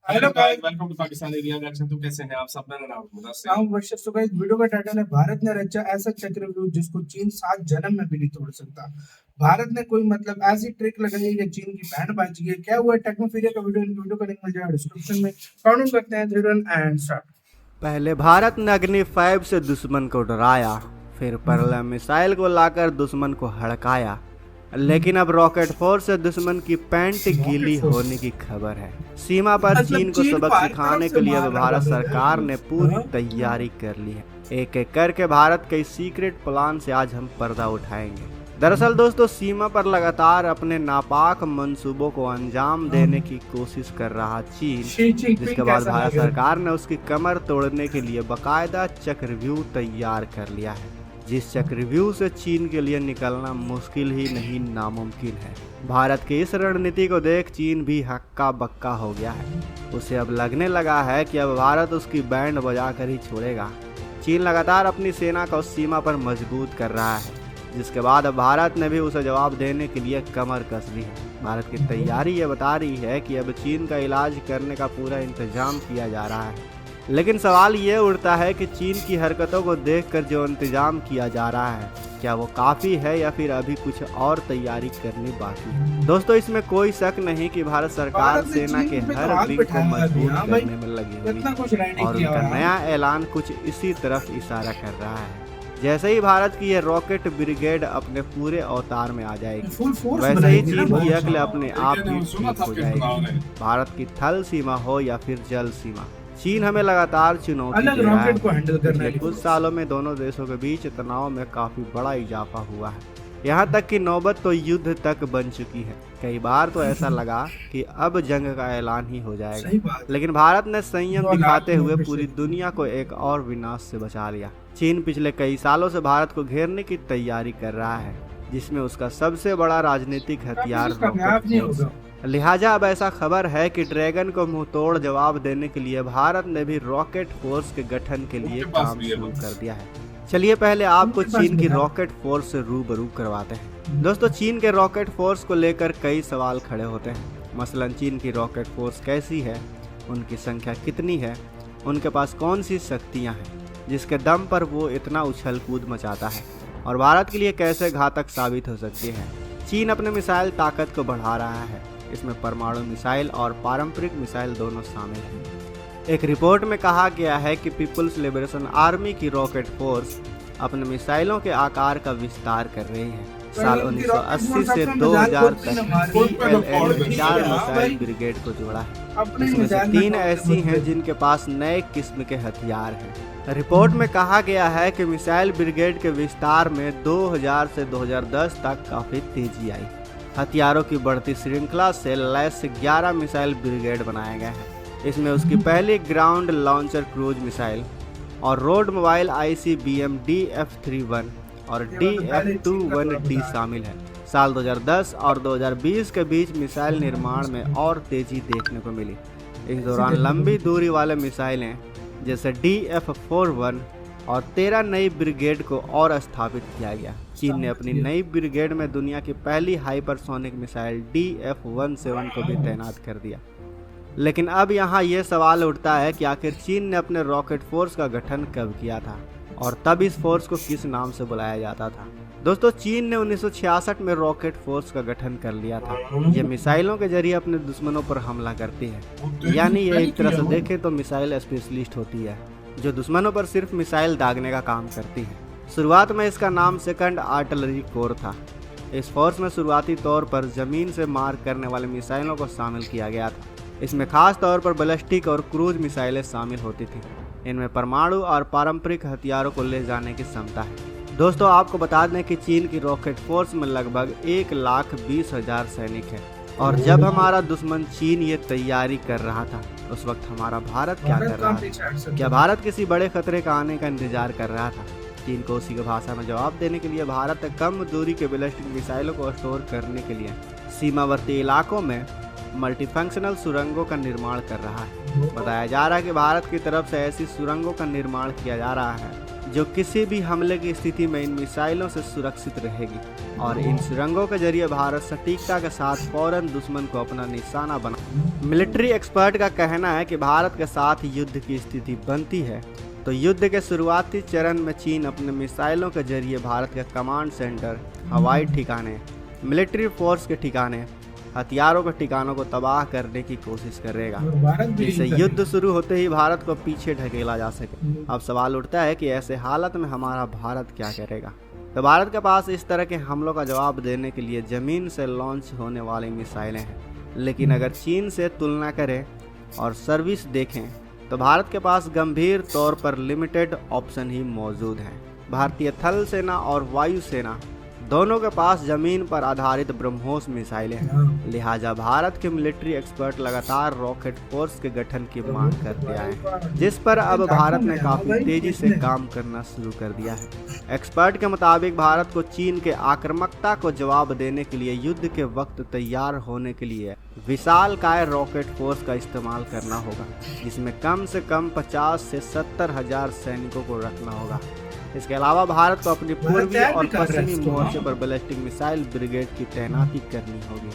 Hello guys, welcome to Pakistani real reaction. तो कैसे हैं आप सब? मेरा नाम मुदस्सिर। नाम वर्षित। तो गाइस, वीडियो का टाइटल है भारत ने रचा ऐसा चक्रव्यूह जिसको चीन 7 जन्म में भी नहीं तोड़ सकता। भारत ने कोई मतलब ऐसी ट्रिक लगाई है कि चीन की बैंड बाज गई है। क्या हुआ है टेक्नोफीरिया का वीडियो का लिंक मिल जाएगा डिस्क्रिप्शन में। काउंट करते हैं 3 एंड स्टार्ट। पहले भारत ने अग्नि 5 से दुश्मन को डराया, फिर परला मिसाइल को लाकर दुश्मन को हड़काया, लेकिन अब रॉकेट फोर्स से दुश्मन की पैंट गीली होने की खबर है। सीमा पर मतलब चीन को चीन सबक पार सिखाने तरफ के से लिए अब मार रहा भारत है। सरकार ने पूरी हाँ? तैयारी कर ली है। एक एक करके भारत के सीक्रेट प्लान से आज हम पर्दा उठाएंगे। दरअसल दोस्तों, सीमा पर लगातार अपने नापाक मंसूबों को अंजाम देने की कोशिश कर रहा चीन, शी चिनपिंग जिसके बाद कैसा भारत लगा? सरकार ने उसकी कमर तोड़ने के लिए बकायदा चक्रव्यूह तैयार कर लिया है, जिस चक्रव्यूह से चीन के लिए निकलना मुश्किल ही नहीं नामुमकिन है। भारत की इस रणनीति को देख चीन भी हक्का बक्का हो गया है। उसे अब लगने लगा है कि अब भारत उसकी बैंड बजाकर ही छोड़ेगा। चीन लगातार अपनी सेना को उस सीमा पर मजबूत कर रहा है, जिसके बाद अब भारत ने भी उसे जवाब देने के लिए कमर कस ली है। भारत की तैयारी ये बता रही है कि अब चीन का इलाज करने का पूरा इंतजाम किया जा रहा है। लेकिन सवाल ये उठता है कि चीन की हरकतों को देखकर जो इंतजाम किया जा रहा है, क्या वो काफ़ी है या फिर अभी कुछ और तैयारी करनी बाकी है। दोस्तों, इसमें कोई शक नहीं कि भारत सरकार भारत ने सेना चीन के पे तो हर हाथ विंग को बैठाया मजबूत है। हाँ भाई, करने में लगी हुई इतना है कुछ नहीं और किया उनका हुआ है। नया ऐलान कुछ इसी तरफ इशारा कर रहा है। जैसे ही भारत की यह रॉकेट ब्रिगेड अपने पूरे अवतार में आ जाएगी, फुल फोर्स वैसे ही बनाएगी ना चीन की भाई। अक्ल अपने आप लेकिन भी हम सुना ठीक था हो कि जाएगी। बनाओगे। भारत की थल सीमा हो या फिर जल सीमा, चीन हमें लगातार चुनौती अलग दे रहा है। रॉकेट को हैंडल करने पिछले की कुछ कोशिश। सालों में दोनों देशों के बीच तनाव में काफी बड़ा इजाफा हुआ है। यहाँ तक कि नौबत तो युद्ध तक बन चुकी है। कई बार तो ऐसा लगा कि अब जंग का ऐलान ही हो सही जाएगा, बात। लेकिन भारत ने संयम दो लाख दिखाते हुए लोगों के पूरी शहीद। दुनिया को एक और विनाश से बचा लिया। चीन पिछले कई सालों से भारत को घेरने की तैयारी कर रहा है, जिसमें उसका सबसे बड़ा राजनीतिक हथियार कामयाब रॉकेट नहीं फोर्स होगा। है। लिहाजा अब ऐसा खबर है कि ड्रैगन को मुंह तोड़ जवाब देने के लिए भारत ने भी रॉकेट फोर्स के गठन के लिए उनके पास काम भी है शुरू बस। कर दिया है। चलिए पहले आपको उनके पास चीन की भी है। रॉकेट फोर्स से रूबरू करवाते हैं। दोस्तों, चीन के रॉकेट फोर्स को लेकर कई सवाल खड़े होते हैं। मसलन चीन की रॉकेट फोर्स कैसी है, उनकी संख्या कितनी है, उनके पास कौन सी शक्तियां हैं जिसके दम पर वो इतना उछल कूद मचाता है, और भारत के लिए कैसे घातक साबित हो सकती है। चीन अपने मिसाइल ताकत को बढ़ा रहा है। इसमें परमाणु मिसाइल और पारंपरिक मिसाइल दोनों शामिल हैं। एक रिपोर्ट में कहा गया है कि पीपुल्स लिबरेशन आर्मी की रॉकेट फोर्स अपने मिसाइलों के आकार का विस्तार कर रही है। साल 1980 से 2000 तक PLA ने 4 मिसाइल ब्रिगेड को जोड़ा है। इसमें से 3 ऐसी हैं जिनके पास नए किस्म के हथियार हैं। रिपोर्ट में कहा गया है कि मिसाइल ब्रिगेड के विस्तार में 2000 से 2010 तक काफी तेजी आई। हथियारों की बढ़ती श्रृंखला से लैस 11 मिसाइल ब्रिगेड बनाया गया है। इसमें उसकी पहली ग्राउंड लॉन्चर क्रूज मिसाइल और रोड मोबाइल ICBM DF-31 और DF-21D शामिल है। साल 2010 और 2020 के बीच मिसाइल निर्माण में और तेजी देखने को मिली। इस दौरान लंबी दूरी वाले मिसाइलें जैसे DF-41 और 13 नई ब्रिगेड को और स्थापित किया गया। चीन ने अपनी नई ब्रिगेड में दुनिया की पहली हाइपरसोनिक मिसाइल DF-17 को भी तैनात कर दिया। लेकिन अब यहाँ ये सवाल उठता है कि आखिर चीन ने अपने रॉकेट फोर्स का गठन कब किया था और तब इस फोर्स को किस नाम से बुलाया जाता था। दोस्तों, चीन ने 1966 में रॉकेट फोर्स का गठन कर लिया था। ये मिसाइलों के जरिए अपने दुश्मनों पर हमला करती है। यानी ये एक तरह से देखें तो मिसाइल स्पेशलिस्ट होती है, जो दुश्मनों पर सिर्फ मिसाइल दागने का काम करती है। शुरुआत में इसका नाम सेकंड आर्टिलरी कोर था। इस फोर्स में शुरुआती तौर पर जमीन से मार करने वाले मिसाइलों को शामिल किया गया था। इसमें खास तौर पर बैलिस्टिक और क्रूज मिसाइलें शामिल होती थी। इनमें परमाणु और पारंपरिक हथियारों को ले जाने की क्षमता है। दोस्तों, आपको बता दें कि चीन की रॉकेट फोर्स में लगभग 1,20,000 सैनिक हैं। और जब हमारा दुश्मन चीन ये तैयारी कर रहा था, उस वक्त हमारा भारत क्या कर रहा था? क्या भारत किसी बड़े खतरे का आने का इंतजार कर रहा था? चीन को उसी की भाषा में जवाब देने के लिए भारत कम दूरी के बैलिस्टिक मिसाइलों को स्टोर करने के लिए सीमावर्ती इलाकों में मल्टीफंक्शनल सुरंगों का निर्माण कर रहा है। बताया जा रहा है कि भारत की तरफ से ऐसी सुरंगों का निर्माण किया जा रहा है जो किसी भी हमले की स्थिति में इन मिसाइलों से सुरक्षित रहेगी और इन सुरंगों के जरिए भारत सटीकता के साथ फौरन दुश्मन को अपना निशाना बना। मिलिट्री एक्सपर्ट का कहना है कि भारत के साथ युद्ध की स्थिति बनती है तो युद्ध के शुरुआती चरण में चीन अपने मिसाइलों के जरिए भारत के कमांड सेंटर, हवाई ठिकाने, मिलिट्री फोर्स के ठिकाने, हथियारों के ठिकानों को तबाह करने की कोशिश करेगा, जिससे युद्ध शुरू होते ही भारत को पीछे ढकेला जा सके। अब सवाल उठता है कि ऐसे हालत में हमारा भारत क्या करेगा। तो भारत के पास इस तरह के हमलों का जवाब देने के लिए जमीन से लॉन्च होने वाली मिसाइलें हैं, लेकिन अगर चीन से तुलना करें और सर्विस देखें तो भारत के पास गंभीर तौर पर लिमिटेड ऑप्शन ही मौजूद हैं। भारतीय थल सेना और वायु सेना दोनों के पास जमीन पर आधारित ब्रह्मोस मिसाइलें हैं, लिहाजा भारत के मिलिट्री एक्सपर्ट लगातार रॉकेट फोर्स के गठन की मांग करते आए हैं, जिस पर अब भारत ने काफी तेजी से काम करना शुरू कर दिया है। एक्सपर्ट के मुताबिक भारत को चीन के आक्रामकता को जवाब देने के लिए युद्ध के वक्त तैयार होने के लिए विशालकाय रॉकेट फोर्स का इस्तेमाल करना होगा, जिसमें कम से कम 50 से 70 हजार सैनिकों को रखना होगा। इसके अलावा भारत को अपनी पूर्वी और पश्चिमी मोर्चे पर बैलिस्टिक मिसाइल ब्रिगेड की तैनाती करनी होगी।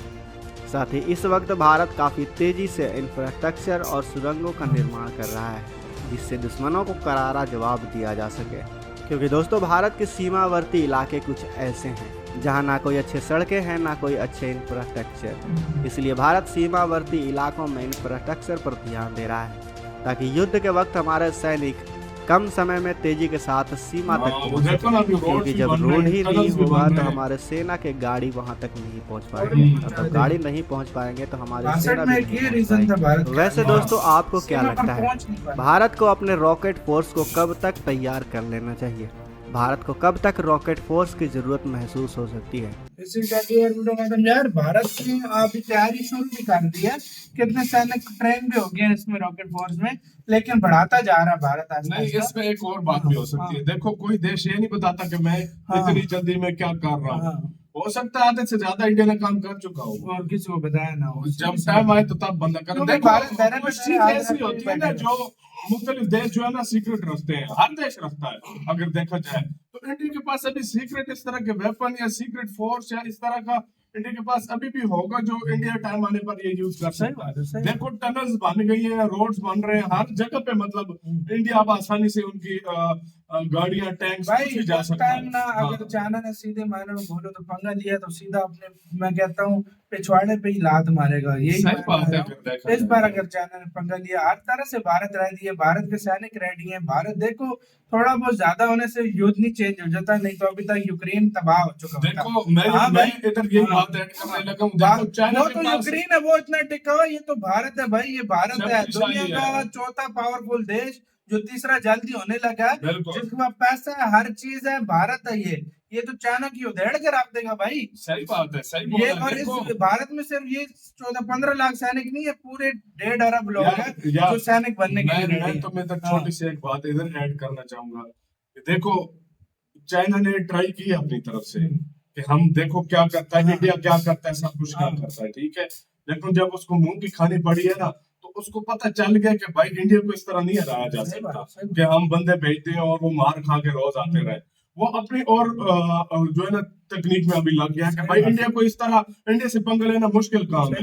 साथ ही इस वक्त भारत काफी तेजी से इंफ्रास्ट्रक्चर और सुरंगों का निर्माण कर रहा है, जिससे दुश्मनों को करारा जवाब दिया जा सके। क्योंकि दोस्तों, भारत के सीमावर्ती इलाके कुछ ऐसे हैं जहां ना कोई अच्छे सड़कें हैं, ना कोई अच्छे इंफ्रास्ट्रक्चर। इसलिए भारत सीमावर्ती इलाकों में इंफ्रास्ट्रक्चर पर ध्यान दे रहा है ताकि युद्ध के वक्त हमारे सैनिक कम समय में तेजी के साथ सीमा तक पहुंच सके। क्योंकि जब रोड ही नहीं होगा तो हमारे सेना के गाड़ी वहां तक नहीं पहुंच पाएंगे, और जब गाड़ी नहीं पहुंच पाएंगे तो हमारी सेना भी नहीं पहुंच पाएगी। वैसे दोस्तों, आपको क्या लगता है, भारत को अपने रॉकेट फोर्स को कब तक तैयार कर लेना चाहिए? भारत को कब तक रॉकेट फोर्स की जरूरत महसूस हो सकती है? यार, भारत ने अभी तैयारी शुरू भी कर दी है, कितने सैनिक ट्रेन भी हो गए हैं इसमें रॉकेट फोर्स में, लेकिन बढ़ाता जा रहा है भारत। नहीं, इसमें एक और बात भी हो सकती है। देखो, कोई देश ये नहीं बताता कि मैं इतनी जल्दी में क्या कर रहा हूँ। हो सकता है आधे से ज्यादा इंडिया ने काम कर चुका हो और किसी को बताया ना हो। जब टाइम आए तो तब बंदा करे। देखो, कुछ चीज ऐसी होती है ना जो मुख्तलिफ देश जो है ना सीक्रेट रखते हैं, हर देश रखता है अगर देखा जाए तो। इंडिया के पास अभी सीक्रेट इस तरह के वेपन या सीक्रेट फोर्स या इस तरह का इंडिया के पास अभी भी होगा जो इंडिया टाइम आने पर ये यूज कर सकता है। देखो, टनल्स बन गई है, रोड्स बन रहे हैं हर जगह पे, मतलब इंडिया अब आसानी से उनकी गाड़ियां, टैंक्स भी जा सकता है ना। अगर चाइना ने सीधे मायने में बोलो तो पंगा लिया तो सीधा अपने, मैं कहता हूँ, पिछवाड़े पे ही लात मारेगा। यही बात है। इस बार अगर चाइना ने पंगा लिया, हर तरह से भारत रेडी है, भारत के सैनिक रेडी है। भारत देखो, थोड़ा बहुत ज्यादा होने से युद्ध नहीं चेंज हो जाता, नहीं तो अभी तक यूक्रेन तबाह हो चुका। देखो, मैं इधर यही बात ऐड करने लगा हूं। देखो, चाइना तो यूक्रेन है, वो इतना टिका हुआ, ये तो भारत है भाई। ये भारत है दुनिया का चौथा पावरफुल देश, जो तीसरा जल्दी होने लगा है, जिसके पास पैसा है, हर चीज है, भारत है। ये तो चाइना की उधेड़ के रख देगा भाई। सही बात है, सही बोल रहे हैं। और इस भारत में सिर्फ ये 14-15 लाख सैनिक नहीं है, पूरे 1.5 अरब लोग हैं जो सैनिक बनने के लिए। मैं तो छोटी सी एक बात इधर ऐड करना चाहूंगा। देखो, चाइना ने ट्राई की अपनी तरफ से कि हम देखो क्या करता है, इंडिया क्या करता है, सब कुछ क्या करता है, ठीक है। लेकिन जब उसको मुंह की खानी पड़ी है ना, तो उसको पता चल गया कि भाई इंडिया को इस तरह नहीं हराया जा सकता कि हम बंदे भेजते हैं और वो मार खा के रोज आते रहे। वो अपनी और जो है ना तकनीक में अभी लग गया कि भाई इंडिया को इस तरह, इंडिया से पंगा लेना मुश्किल काम है।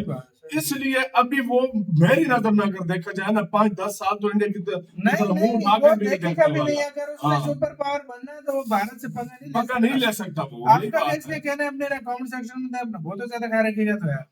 इसलिए अभी वो मेरी नजर में अगर देखा जाए ना, 5-10 साल तो इंडिया की मुंह उठा के भी सुपर पावर बनना है तो वो भारत से पंगा नहीं ले सकता। वो आपका कहना है अपने कमेंट सेक्शन में बहुत ज्यादा खैर रखिएगा तो यार।